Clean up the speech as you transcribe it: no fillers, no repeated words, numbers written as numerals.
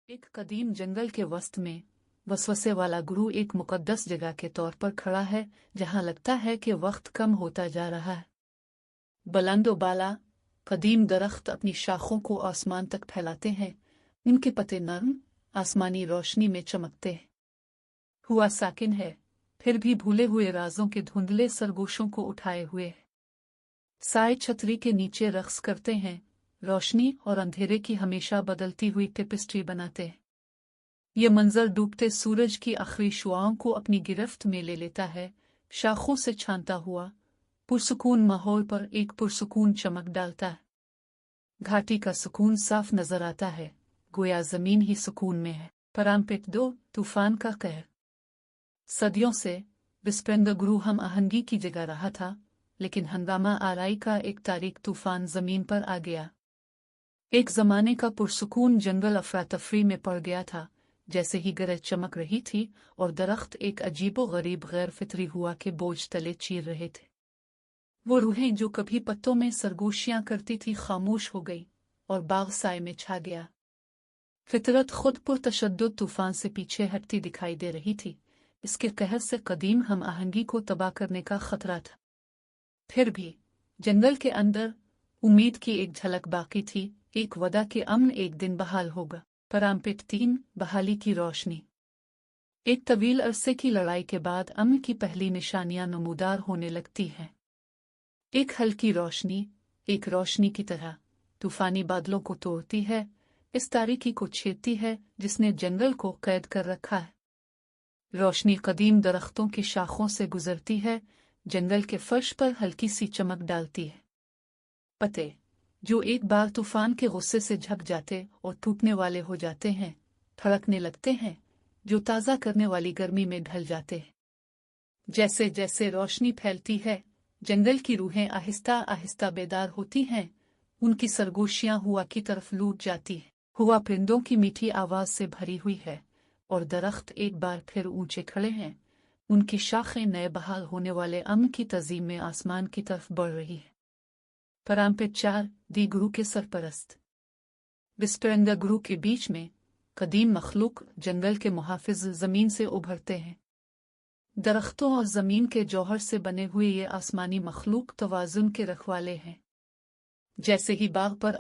एक कदीम जंगल के वस्त में वसवसे वाला गुरु एक मुकद्दस जगह के तौर पर खड़ा है, जहां लगता है कि वक्त कम होता जा रहा है। बुलंद-ओ-बाला कदीम दरख्त अपनी शाखों को आसमान तक फैलाते हैं, इनके पत्ते नर्म आसमानी रोशनी में चमकते हैं। हुआ साकिन है, फिर भी भूले हुए राजों के धुंधले सरगोशों को उठाए हुए है। साए छतरी के नीचे रक्स करते हैं, रोशनी और अंधेरे की हमेशा बदलती हुई टेपेस्ट्री बनाते हैं। ये मंजर डूबते सूरज की आखिरी शुआओं को अपनी गिरफ्त में ले लेता है, शाखों से छानता हुआ पुरसुकून माहौल पर एक पुरसुकून चमक डालता है। घाटी का सुकून साफ नजर आता है, गोया जमीन ही सुकून में है। परांपेट दो तूफान का कहर। सदियों से विस्पेंद्र गुरु हम आहंगी की जगह रहा था, लेकिन हंगामा आराई का एक तारीख तूफान जमीन पर आ गया। एक जमाने का पुरसुकून जंगल अफरा तफरी में पड़ गया था, जैसे ही गरज चमक रही थी और दरख्त एक अजीबो गरीब गैर फितरी हुआ के बोझ तले चीर रहे थे। वो रूहें जो कभी पत्तों में सरगोशियां करती थी खामोश हो गई और बाग साए में छा गया। फितरत खुद पुरतशद्दुद तूफान से पीछे हटती दिखाई दे रही थी। इसके कहर से कदीम हम आहंगी को तबाह करने का खतरा था। फिर भी जंगल के अंदर उम्मीद की एक झलक बाकी थी, एक वदा के अमन एक दिन बहाल होगा। परांपेट 3 बहाली की रोशनी। एक तवील अरसे की लड़ाई के बाद अमन की पहली निशानियां नमूदार होने लगती हैं। एक हल्की रोशनी, एक रोशनी की तरह तूफानी बादलों को तोड़ती है, इस तारीकी को छेदती है जिसने जंगल को कैद कर रखा है। रोशनी कदीम दरख्तों की शाखों से गुजरती है, जंगल के फर्श पर हल्की सी चमक डालती है। पत्ते जो एक बार तूफान के गुस्से से झक जाते और टूटने वाले हो जाते हैं, फड़कने लगते हैं, जो ताज़ा करने वाली गर्मी में ढल जाते हैं। जैसे जैसे रोशनी फैलती है, जंगल की रूहें आहिस्ता आहिस्ता बेदार होती हैं, उनकी सरगोशियां हुआ की तरफ लूट जाती हैं। हुआ परिंदों की मीठी आवाज से भरी हुई है और दरख्त एक बार फिर ऊंचे खड़े हैं, उनकी शाखें नए बहाल होने वाले अमन की तज़ीम में आसमान की तरफ बढ़ रही है। परांपेट 4 दी गुरु के सरपरस्त। विस्पेंद्र गुरु के बीच में कदीम मखलूक जंगल के मुहाफिज जमीन से उभरते हैं। दरख्तों और जमीन के जौहर से बने हुए ये आसमानी मखलूक तवाजुन के रखवाले हैं। जैसे ही बाग पर